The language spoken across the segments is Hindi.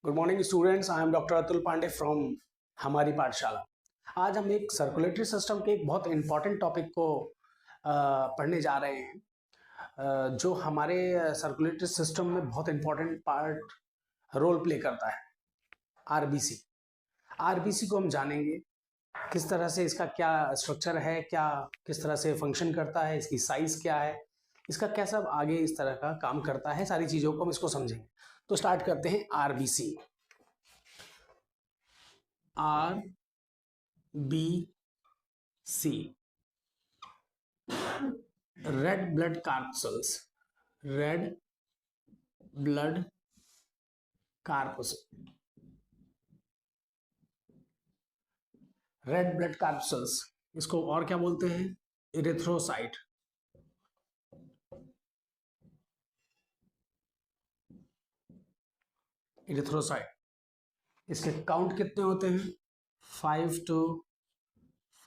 Good morning students, I am doctor Atul Pandey from हमारी पाठशाला। आज हम एक सर्कुलेटरी सिस्टम के एक बहुत इंपॉर्टेंट टॉपिक को पढ़ने जा रहे हैं, जो हमारे सर्कुलेटरी सिस्टम में बहुत इंपॉर्टेंट पार्ट रोल प्ले करता है। आरबीसी। आरबीसी को हम जानेंगे किस तरह से इसका क्या स्ट्रक्चर है, क्या किस तरह से फंक्शन करता है, इसकी साइज क्या है, इसका कैसा आगे इस तरह का काम करता है, सारी चीज़ों को हम इसको समझेंगे। तो स्टार्ट करते हैं। RBC. R B C, red blood corpuscles. Red blood corpuscle, red blood corpuscles, इसको और क्या बोलते हैं? इरेथ्रोसाइट। इरेथ्रोसाइट। इसके काउंट कितने होते हैं? 5 to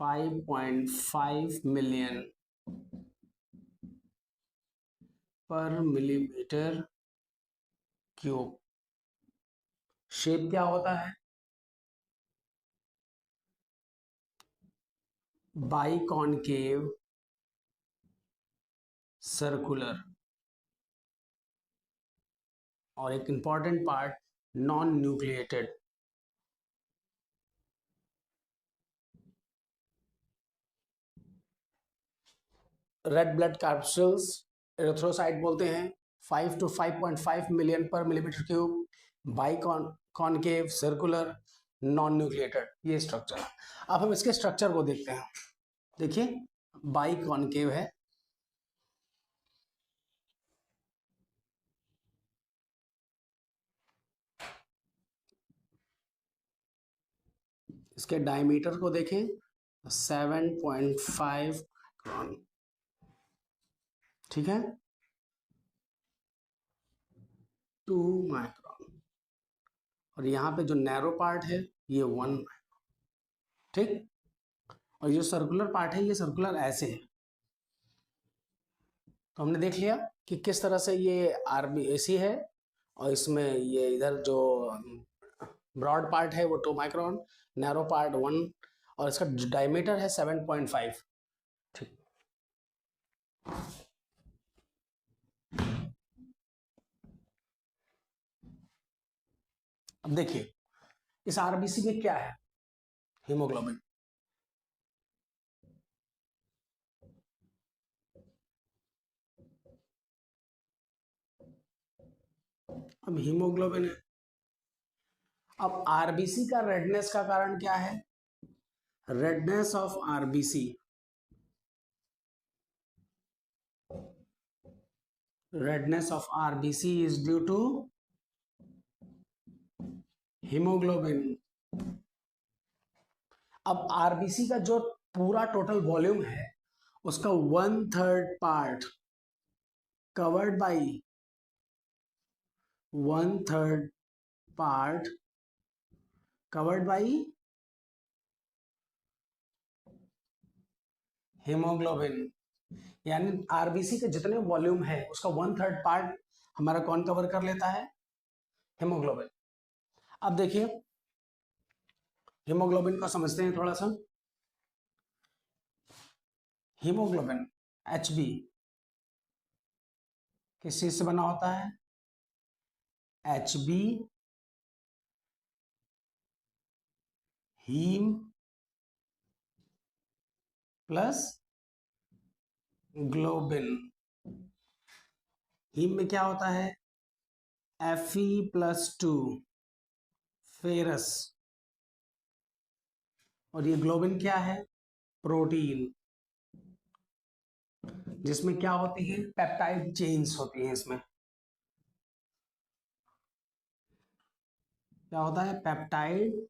5.5 मिलियन पर मिलीमीटर क्यूब। शेप क्या होता है? Biconcave circular. और एक important part, non nucleated. Red blood corpuscles erythrocyte बोलते हैं। 5 to 5.5 मिलियन पर millimetre cube, by concave circular, non nucleated, ये स्ट्रक्चर। अब हम इसके स्ट्रक्चर को देखते हैं। देखिए, बाई कॉनकेव है, इसके डायमीटर को देखें 7.5 माइक्रोन। ठीक है, 2 माइक्रोन। और यहाँ पे जो नैरो पार्ट है ये 1 माइक्रोन। ठीक। और ये सर्कुलर पार्ट है, ये सर्कुलर ऐसे है। तो हमने देख लिया कि किस तरह से ये आरबीसी है, और इसमें ये इधर जो ब्रॉड पार्ट है वो 2 माइक्रोन, नैरो पार्ट 1, और इसका डायमीटर है 7.5। ठीक। अब देखिए इस आरबीसी में क्या है? हीमोग्लोबिन। अब हीमोग्लोबिन है। अब आरबीसी का रेडनेस का कारण क्या है? Redness of RBC, redness of RBC is due to hemoglobin। अब आरबीसी का जो पूरा टोटल वॉल्यूम है उसका 1/3 part covered by 1/3 part covered by haemoglobin. यानी आरबीसी के जितने वॉल्यूम है उसका 1/3 पार्ट हमारा कौन कवर कर लेता है? हीमोग्लोबिन। अब देखिए हीमोग्लोबिन को समझते हैं थोड़ा सा। हीमोग्लोबिन एचबी किस चीज से बना होता है? HB haem plus globin. Haem में क्या होता है? Fe+2 ferrous. और ये ग्लोबिन क्या है? प्रोटीन, जिसमें क्या होती है? पेप्टाइड चेन्स होती हैं। इसमें क्या होता है? Peptide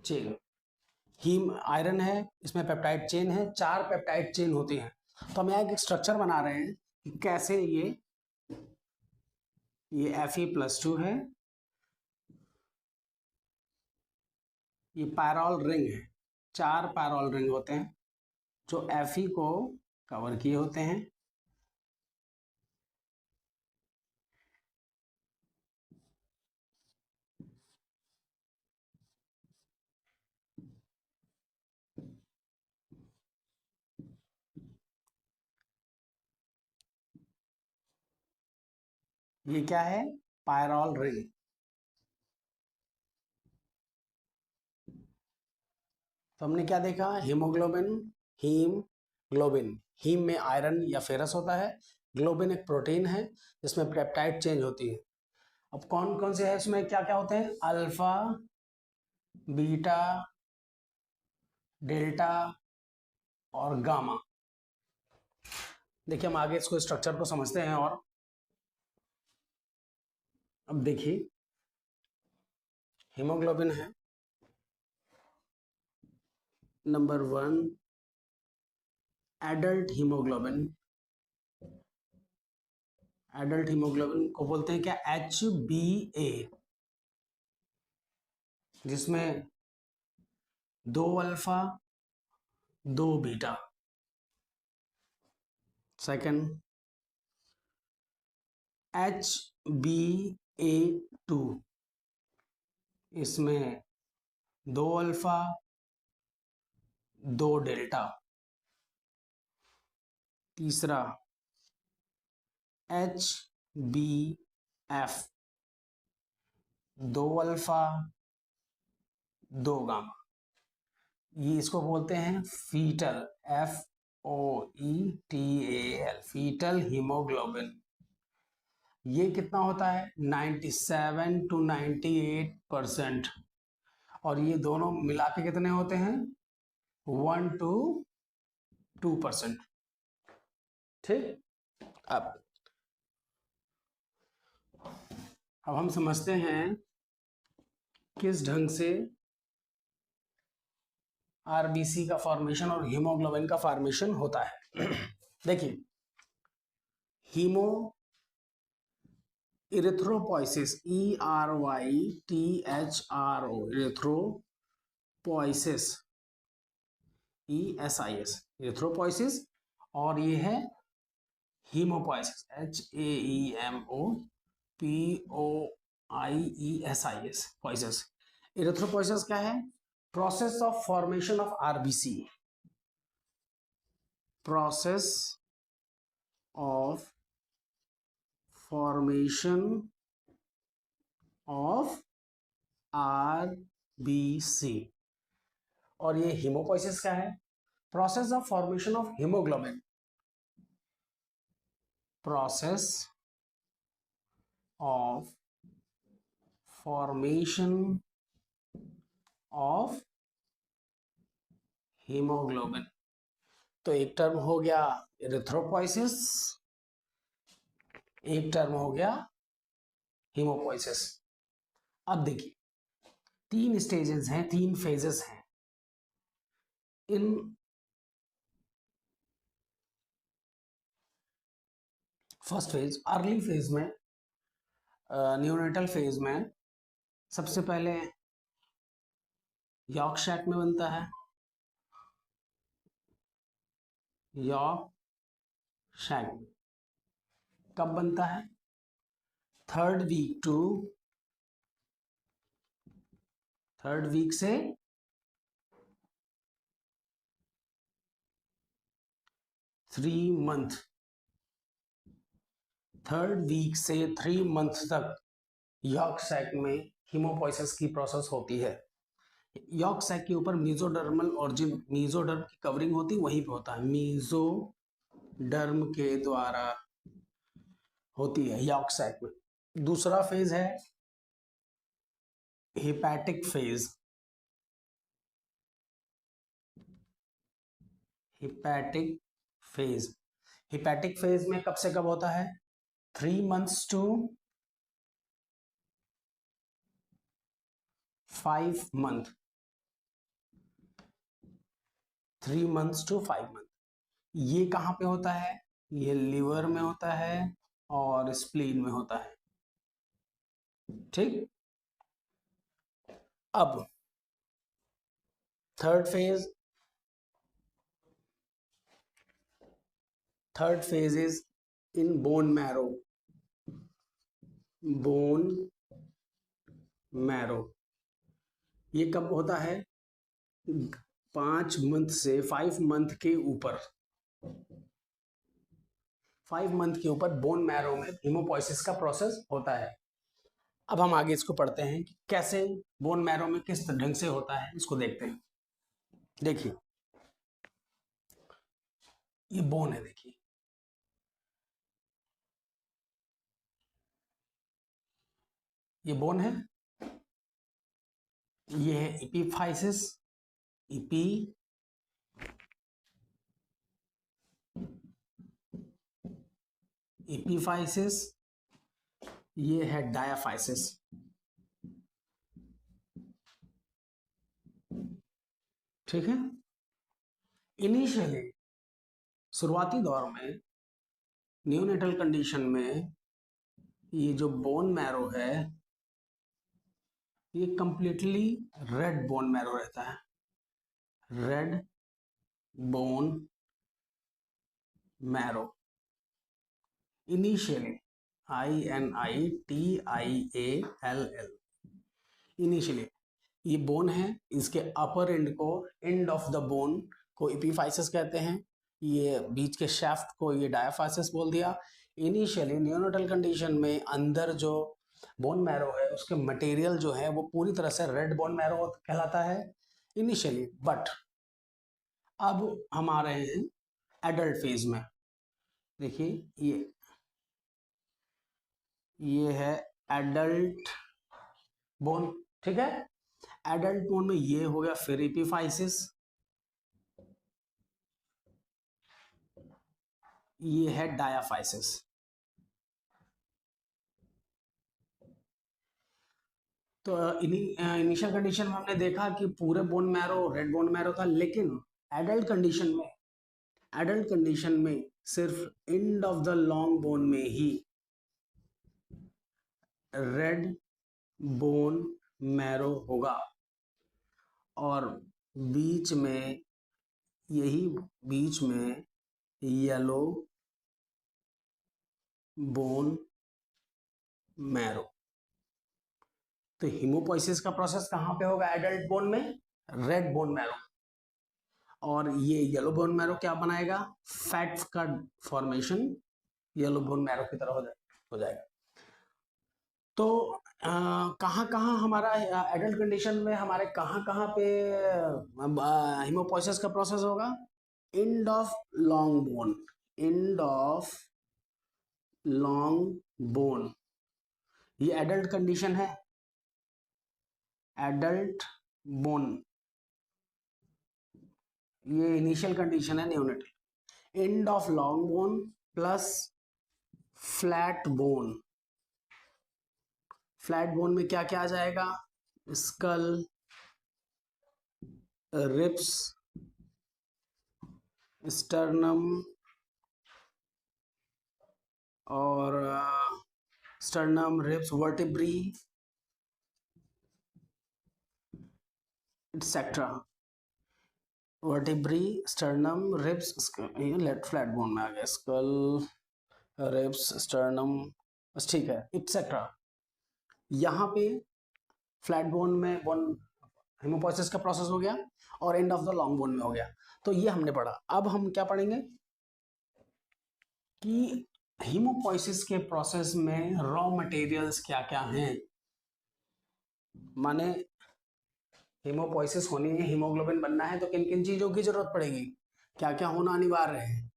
chain. हीम आयरन है, इसमें पेप्टाइड चेन है, 4 पेप्टाइड चेन होती हैं। तो हम यहाँ एक स्ट्रक्चर बना रहे हैं कि कैसे ये Fe+2 है, ये पैरॉल रिंग है, 4 पैरॉल रिंग होते हैं जो Fe को कवर किए होते हैं। ये क्या है? Pyrrole ring. तो हमने क्या देखा? Haemoglobin, haem, globin. हीम में आयरन या फेरस होता है, ग्लोबिन एक प्रोटीन है जिसमें पेप्टाइड चेंज होती है। अब कौन कौन से है इसमें, क्या क्या होते हैं? अल्फा, बीटा, डेल्टा और गामा। देखिए हम आगे इसको स्ट्रक्चर को समझते हैं। और अब देखिए हीमोग्लोबिन है number 1, adult haemoglobin. Adult haemoglobin को बोलते हैं क्या? HbA, जिसमें 2 अल्फा 2 बीटा। सेकंड HbA2, इसमें 2 अल्फा 2 डेल्टा। तीसरा HbF, 2 अल्फा 2 गामा। ये इसको बोलते हैं फीटल, FOETAL, फीटल हीमोग्लोबिन। ये कितना होता है? 97 to 98%। और ये दोनों मिला के कितने होते हैं? 1 to 2%। ठीक। अब हम समझते हैं किस ढंग से आरबीसी का फॉर्मेशन और हीमोग्लोबिन का फॉर्मेशन होता है। देखिए haemo erythropoiesis, ERYTHRO, erythropoiesis, ESIS, erythropoiesis. और ये है हीमोपोइसिस, HAEMOPOIESIS, पोइसिस। इरिथ्रोपोइसिस क्या है? Process of formation of RBC, process of formation of RBC. और ये हीमोपोइसिस क्या है? Process of formation of haemoglobin, process of formation of haemoglobin. तो एक टर्म हो गया इरिथ्रोपोइसिस, एक टर्म हो गया हीमोपोइसिस। अब देखिए 3 स्टेजेस हैं, 3 फेजेस हैं। In first phase, early phase में, न्यूनेटल फेज में सबसे पहले यॉर्क शैक में बनता है, यॉर्क शैक। कब बनता है? 3rd वीक से 3 मंथ, 3rd वीक से 3 मंथ तक यॉर्क सैक में हीमोपोइसिस की प्रोसेस होती है। यॉर्क सैक के ऊपर मीजोडर्मल ऑर्जिन, मीजोडर्म की कवरिंग होती है, वहीं पे होता है, मीजोडर्म के द्वारा होती है यॉर्क सैक में। दूसरा फेज है hepatic phase, hepatic phase. Hepatic phase में कब से कब होता है? 3 months to 5 month, 3 months to 5 month. ये कहाँ पे होता है? ये लिवर में होता है और स्प्लीन में होता है। ठीक। अब third phase, third phase is in bone marrow, bone marrow. ये कब होता है? 5 मंथ से 5 मंथ के ऊपर, 5 मंथ के ऊपर बोन मैरो में हीमोपोइसिस का प्रोसेस होता है। अब हम आगे इसको पढ़ते हैं कि कैसे बोन मैरो में किस ढंग से होता है, इसको देखते हैं। देखिए ये बोन है, देखिए ये बोन है, ये है एपिफाइसिस, इपी एपिफाइसिस, ये है डायाफाइसिस। ठीक है। इनिशियली शुरुआती दौर में न्यूनेटल कंडीशन में ये जो बोन मैरो है ये कंप्लीटली रेड बोन मैरो रहता है, red bone marrow. Initially INITIALL, initially ये बोन है, इसके अपर एंड को, एंड ऑफ द बोन को एपिफाइसिस कहते हैं, ये बीच के शाफ्ट को ये डायाफाइसिस बोल दिया। इनिशियली न्यूनेटल कंडीशन में अंदर जो बोन मैरो है उसके मटेरियल जो है वो पूरी तरह से रेड बोन मैरो कहलाता है इनिशियली। बट अब हम आ रहे हैं एडल्ट फेज में। देखिए ये है एडल्ट बोन, ठीक है। एडल्ट बोन में ये हो गया फिर एपिफाइसिस, ये है डायाफाइसिस। तो इनिशियल कंडीशन में हमने देखा कि पूरे bone marrow red bone marrow था, लेकिन एडल्ट कंडीशन में सिर्फ end of the long bone में ही रेड बोन मैरो होगा और बीच में येलो बोन मैरो। तो हीमोपोइसिस का प्रोसेस कहां पे होगा? एडल्ट बोन में, रेड बोन मैरो। और ये येलो बोन मैरो क्या बनाएगा? फैट का फॉर्मेशन येलो बोन मैरो की तरह हो जाएगा। तो कहाँ कहाँ हमारा एडल्ट कंडीशन में हमारे कहाँ पे हीमोपोइसिस का प्रोसेस होगा? End of long bone, end of long bone, ये एडल्ट कंडीशन है, एडल्ट बोन, ये इनिशियल कंडीशन है neonatal. End of long bone plus flat bone. Flat bone में क्या क्या आ जाएगा? स्कल, रिब्स, स्टर्नम और sternum, ribs, vertebrae etcetera. Vertebrae, sternum, ribs, let flat bone में आ गया, स्कल, रिब्स, स्टर्नम, बस ठीक है, एक्सेट्रा। यहाँ पे फ्लैट बोन में बोन हीमोपोइसिस का प्रोसेस हो गया और end of the long bone में हो गया। तो ये हमने पढ़ा। अब हम क्या पढ़ेंगे कि हीमोपोइसिस के प्रोसेस में रॉ मटेरियल्स क्या क्या हैं। माने हीमोपोइसिस होनी है, हीमोग्लोबिन बनना है, तो किन किन चीजों की जरूरत पड़ेगी, क्या क्या होना अनिवार्य है।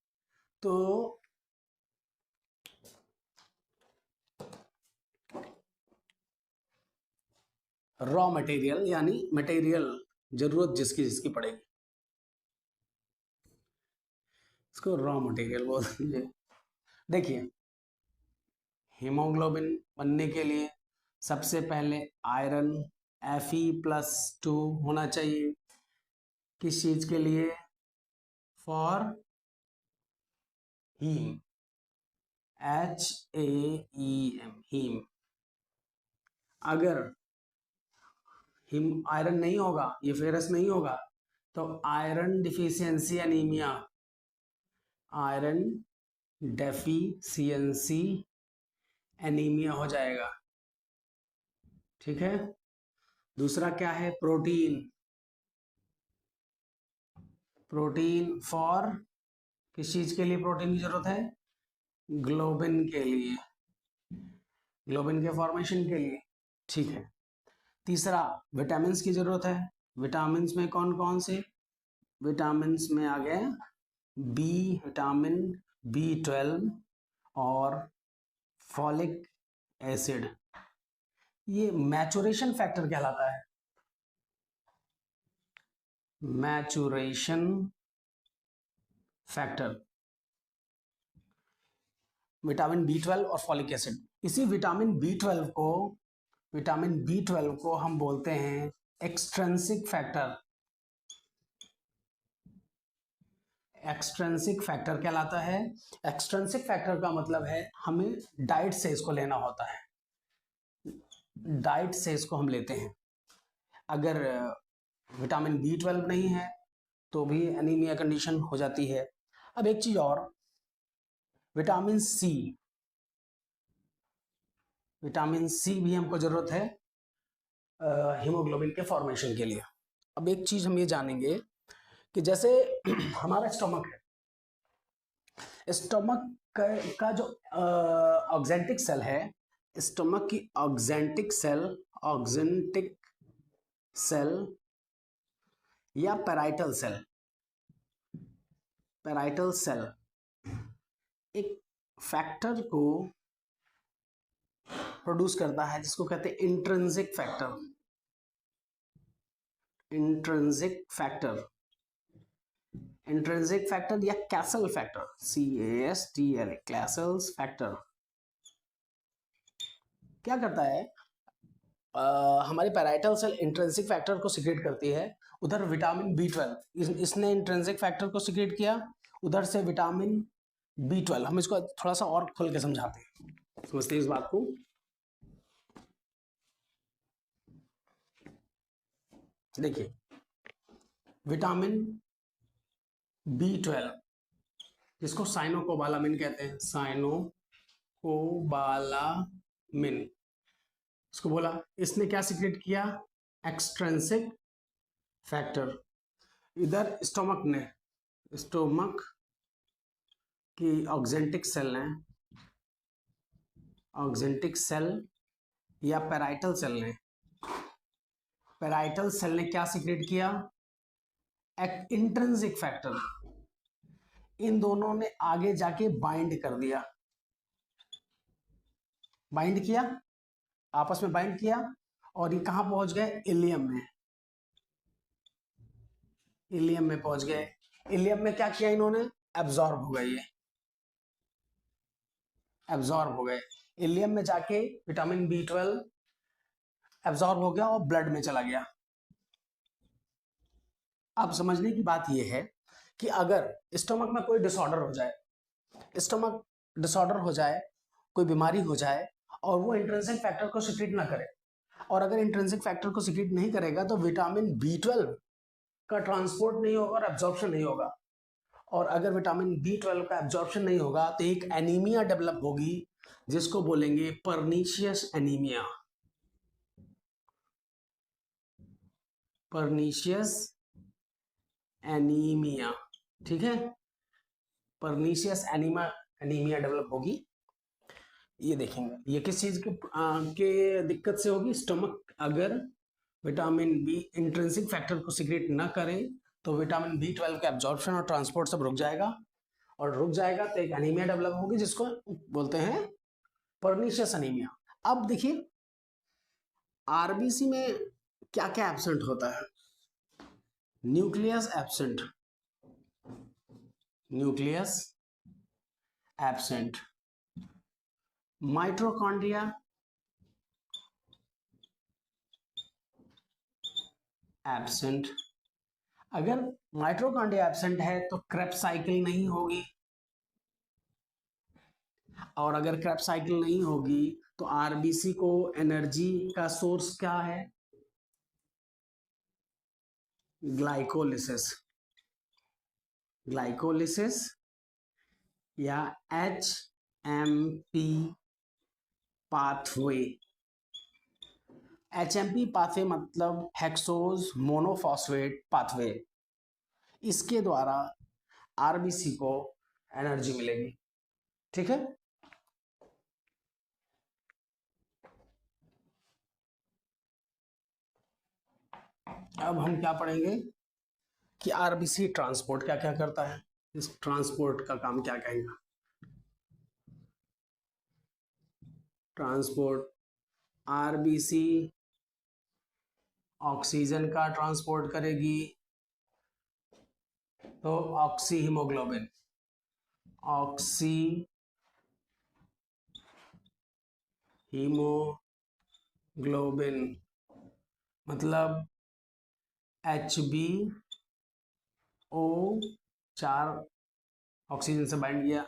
तो रॉ मटेरियल यानी मटेरियल जरूरत जिसकी जिसकी पड़ेगी, इसको रॉ मटेरियल बोल दीजिए। देखिए हीमोग्लोबिन बनने के लिए सबसे पहले आयरन Fe+2 होना चाहिए। किस चीज के लिए? For haem, HAEM, haem. अगर हिम आयरन नहीं होगा, ये फेरस नहीं होगा, तो iron deficiency anaemia, iron deficiency anaemia हो जाएगा। ठीक है। दूसरा क्या है? प्रोटीन, प्रोटीन फॉर किस चीज के लिए प्रोटीन की जरूरत है? ग्लोबिन के लिए, ग्लोबिन के फॉर्मेशन के लिए, ठीक है। तीसरा, विटामिन की जरूरत है। विटामिन में कौन कौन से? विटामिन में आ गए बी विटामिन, B12 और फॉलिक एसिड। ये मैचुरेशन फैक्टर कहलाता है, मैचुरेशन फैक्टर, विटामिन B12 और फॉलिक एसिड। इसी विटामिन B12 को हम बोलते हैं एक्सट्रिंसिक फैक्टर। एक्सट्रिंसिक फैक्टर कहलाता है। एक्सट्रिंसिक फैक्टर का मतलब है हमें डाइट से इसको लेना होता है, डाइट से इसको हम लेते हैं। अगर विटामिन B12 नहीं है तो भी एनीमिया कंडीशन हो जाती है। अब एक चीज और, विटामिन सी भी हमको जरूरत है हीमोग्लोबिन के फॉर्मेशन के लिए। अब एक चीज हम ये जानेंगे कि जैसे हमारा स्टमक है, स्टमक का जो ऑक्जेंटिक सेल है, स्टमक की ऑक्जेंटिक सेल या पैराइटल सेल एक फैक्टर को प्रोड्यूस करता है जिसको कहते हैं इंट्रिंसिक फैक्टर या castle factor, CASTL, Castle's factor. क्या करता है, हमारी पैराइटल सेल इंट्रिंसिक फैक्टर को सिक्रेट करती है। उधर विटामिन B12 इसने इंट्रिंसिक फैक्टर को सिक्रेट किया, उधर से विटामिन B12। हम इसको थोड़ा सा और खुल के समझाते हैं, समझते हैं इस बात को। देखिए, विटामिन B12 जिसको साइनोकोबालामिन कहते हैं, साइनोकोबालामिन, इसको बोला, इसने क्या सिक्रेट किया? Extrinsic factor. इधर स्टोमक की ऑक्जेंटिक सेल या पैराइटल सेल ने क्या सिक्रेट किया? Intrinsic factor. इन दोनों ने आगे जाके बाइंड किया, आपस में बाइंड किया, और ये कहां पहुंच गए? इलियम में पहुंच गए। इलियम में क्या किया इन्होंने? एब्जॉर्ब हो गए। इलियम में जाके विटामिन B12 एब्जॉर्ब हो गया और ब्लड में चला गया। अब समझने की बात यह है कि अगर स्टमक में कोई डिसऑर्डर हो जाए, कोई बीमारी हो जाए, और वो इंट्रिंसिक फैक्टर को सिक्रीट ना करे, और अगर इंट्रिंसिक फैक्टर को सिक्रीट नहीं करेगा तो विटामिन B12 का ट्रांसपोर्ट नहीं होगा और एब्जॉर्प्शन नहीं होगा। और अगर विटामिन B12 का एब्जॉर्प्शन नहीं होगा तो एक एनीमिया डेवलप होगी जिसको बोलेंगे पर्नीशियस एनीमिया। ठीक है, पर्नीशियस एनीमिया डेवलप होगी। ये देखेंगे, ये किस चीज के दिक्कत से होगी? स्टमक अगर विटामिन B इंट्रिंसिक फैक्टर को सिक्रेट ना करे तो विटामिन B12 का एब्जॉर्प्शन और ट्रांसपोर्ट सब रुक जाएगा, और रुक जाएगा तो एक एनीमिया डेवलप होगी जिसको बोलते हैं पर्नीशियस एनीमिया। अब देखिए, आरबीसी में क्या क्या एब्सेंट होता है? Nucleus absent, mitochondria absent. अगर माइटोकॉन्ड्रिया एब्सेंट है तो क्रेब्स साइकिल नहीं होगी, और अगर क्रेब्स साइकिल नहीं होगी तो आरबीसी को एनर्जी का सोर्स क्या है? ग्लाइकोलिसिस या HMP पाथवे। HMP पाथवे मतलब हेक्सोज मोनोफॉस्फेट पाथवे। इसके द्वारा आरबीसी को एनर्जी मिलेगी। ठीक है, अब हम क्या पढ़ेंगे कि आरबीसी ट्रांसपोर्ट क्या क्या करता है, इस ट्रांसपोर्ट का काम क्या कहेगा। ट्रांसपोर्ट, आरबीसी ऑक्सीजन का ट्रांसपोर्ट करेगी, तो ऑक्सी हीमोग्लोबिन, ऑक्सी हीमोग्लोबिन मतलब HbO 4 ऑक्सीजन से बाइंड किया,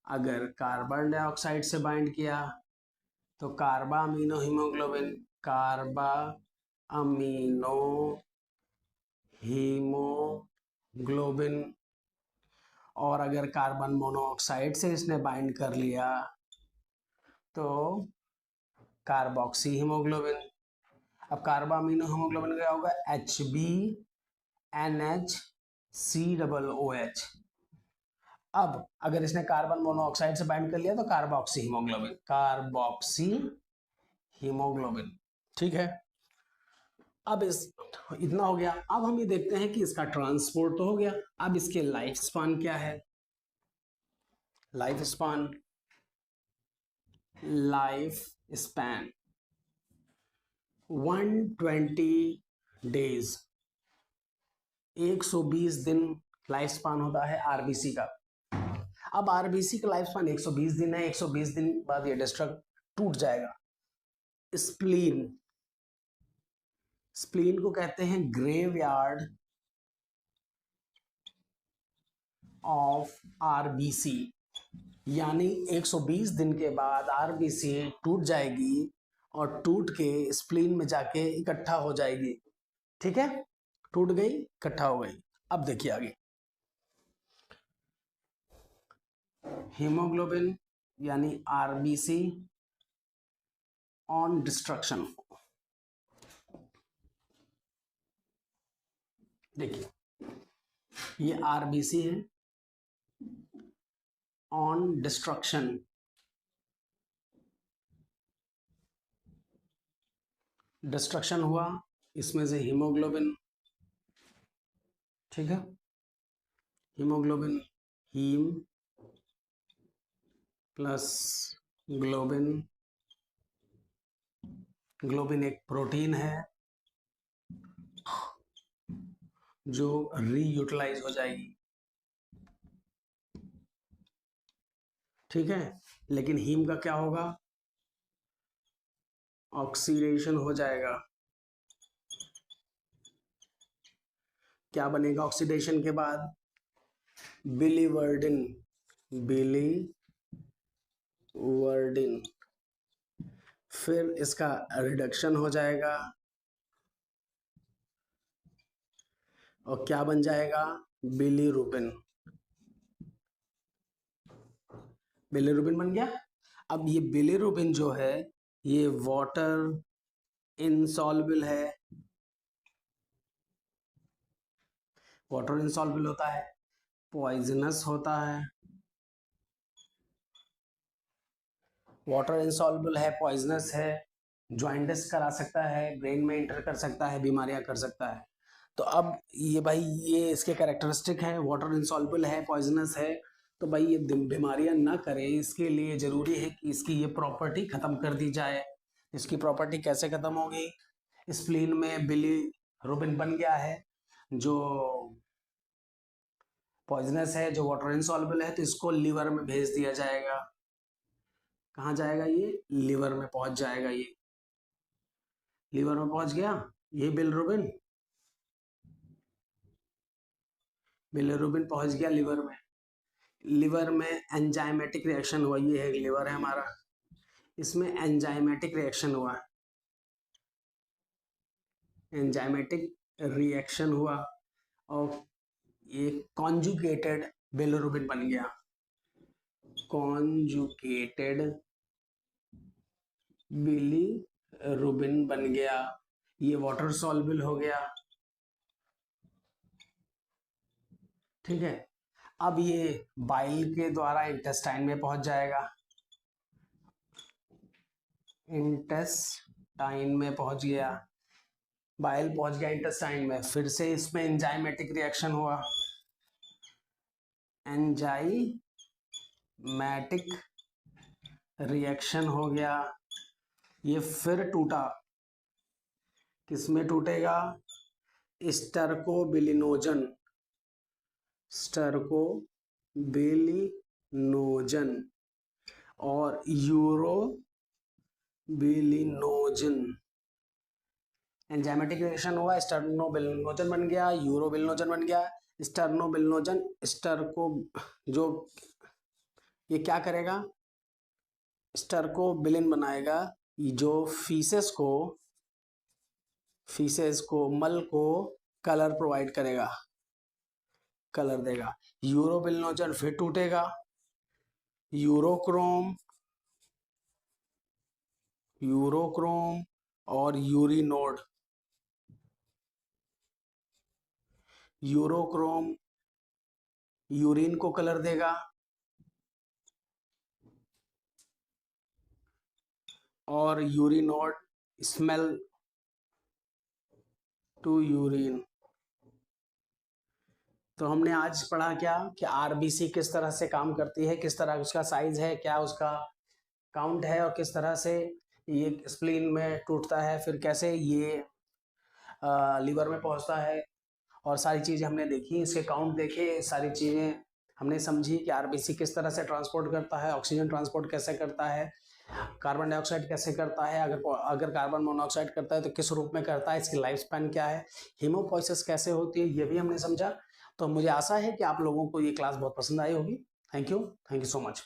अगर कार्बन डाइऑक्साइड से बाइंड किया तो कार्बा अमीनो हीमोग्लोबिन, कार्बा अमीनो हीमोग्लोबिन। और अगर कार्बन मोनोऑक्साइड से इसने बाइंड कर लिया तो कार्बोक्सी हीमोग्लोबिन। अब कार्बा अमीनो हीमोग्लोबिन क्या होगा, HbNH COOH। अब अगर इसने कार्बन मोनोऑक्साइड से बाइंड कर लिया तो कार्बोक्सी हीमोग्लोबिन, कार्बोक्सी हीमोग्लोबिन। ठीक है, अब इस इतना हो गया। अब हम ये देखते हैं कि इसका ट्रांसपोर्ट तो हो गया, अब इसके लाइफ स्पान क्या है। Life span, life span 120 days, 120 दिन लाइफ स्पान होता है आरबीसी का। अब आरबीसी का लाइफ स्पान 120 दिन है, 120 दिन बाद ये डिस्ट्रक्ट टूट जाएगा। स्प्लीन, स्प्लीन को कहते हैं ग्रेवयार्ड ऑफ आरबीसी, यानी 120 दिन के बाद आरबीसी टूट जाएगी और टूट के स्प्लीन में जाके इकट्ठा हो जाएगी। ठीक है, टूट गई, इकट्ठा हो गई। अब देखिए आगे, हीमोग्लोबिन यानी आरबीसी ऑन डिस्ट्रक्शन। देखिए ये आरबीसी है ऑन डिस्ट्रक्शन, डिस्ट्रक्शन हुआ इसमें से हीमोग्लोबिन। ठीक है, haemoglobin, haem plus globin, globin एक प्रोटीन है जो रीयूटिलाइज हो जाएगी। ठीक है, लेकिन हीम का क्या होगा, ऑक्सीडेशन हो जाएगा। क्या बनेगा ऑक्सीडेशन के बाद, बिलीवर्डिन, बिलीवर्डिन। फिर इसका रिडक्शन हो जाएगा और क्या बन जाएगा, बिलीरुबिन, बिलीरुबिन बन गया। अब ये बिलीरुबिन जो है ये वाटर इनसॉल्युबल है, वाटर इनसॉल्युबल होता है, पॉइजनस होता है, वाटर इनसॉल्युबल है, पॉइजनस है, जॉइंटिस करा सकता है, ब्रेन में इंटर कर सकता है, बीमारियां कर सकता है। तो अब ये भाई ये इसके कैरेक्टरिस्टिक है, वाटर इनसॉल्युबल है, पॉइजनस है, तो भाई ये बीमारियां ना करे, इसके लिए जरूरी है कि इसकी ये प्रॉपर्टी खत्म कर दी जाए। इसकी प्रॉपर्टी कैसे खत्म होगी, स्प्लीन में बिलीरुबिन बन गया है जो पॉइजनस है, जो वाटर इनसॉल्युबल है, तो इसको लीवर में भेज दिया जाएगा। कहाँ जाएगा, ये लीवर में पहुंच जाएगा। ये लीवर में पहुंच गया, ये बिलीरुबिन, बिलीरुबिन पहुंच गया लीवर में। लिवर में एंजाइमेटिक रिएक्शन हुआ, ये है लिवर है हमारा, इसमें एंजाइमेटिक रिएक्शन हुआ, एंजाइमेटिक रिएक्शन हुआ और ये कॉन्जुगेटेड बिलीरुबिन बन गया, कॉन्जुगेटेड बिलीरुबिन बन गया। ये वाटर सॉल्युबल हो गया। ठीक है, अब ये बाइल के द्वारा इंटेस्टाइन में पहुंच जाएगा, इंटेस्टाइन में पहुंच गया। बाइल पहुंच गया इंटेस्टाइन में, फिर से इसमें एंजाइमेटिक रिएक्शन हुआ, एंजाइमेटिक रिएक्शन हो गया, ये फिर टूटा, किसमें टूटेगा, स्टर्कोबिलिनोजन, स्टर्कोबिलिनोजन और यूरोबिलिनोजन। एंजाइमेटिक रिएक्शन हुआ, स्टर्नोबिलिनोजन बन गया, यूरोबिलिनोजन बन गया। स्टर्नोबिलिनोजन स्टर्को जो ये क्या करेगा, स्टर्कोबिलिन बनाएगा, जो फीसेस को मल को कलर प्रोवाइड करेगा, कलर देगा। यूरोबिलिनोजन फिर टूटेगा, यूरोक्रोम और यूरिनोड। यूरोक्रोम यूरिन को कलर देगा और यूरिनोड स्मेल टू यूरिन। तो हमने आज पढ़ा क्या कि आरबीसी किस तरह से काम करती है, किस तरह उसका साइज है, क्या उसका काउंट है और किस तरह से ये स्प्लीन में टूटता है, फिर कैसे ये लीवर में पहुंचता है, और सारी चीज़ें हमने देखी, इसके काउंट देखे, सारी चीज़ें हमने समझी कि आरबीसी किस तरह से ट्रांसपोर्ट करता है, ऑक्सीजन ट्रांसपोर्ट कैसे करता है, कार्बन डाइऑक्साइड कैसे करता है, अगर कार्बन मोनोऑक्साइड करता है तो किस रूप में करता है, इसकी लाइफ स्पैन क्या है, हीमोपोइसिस कैसे होती है, ये भी हमने समझा। तो मुझे आशा है कि आप लोगों को ये क्लास बहुत पसंद आई होगी। Thank you so much.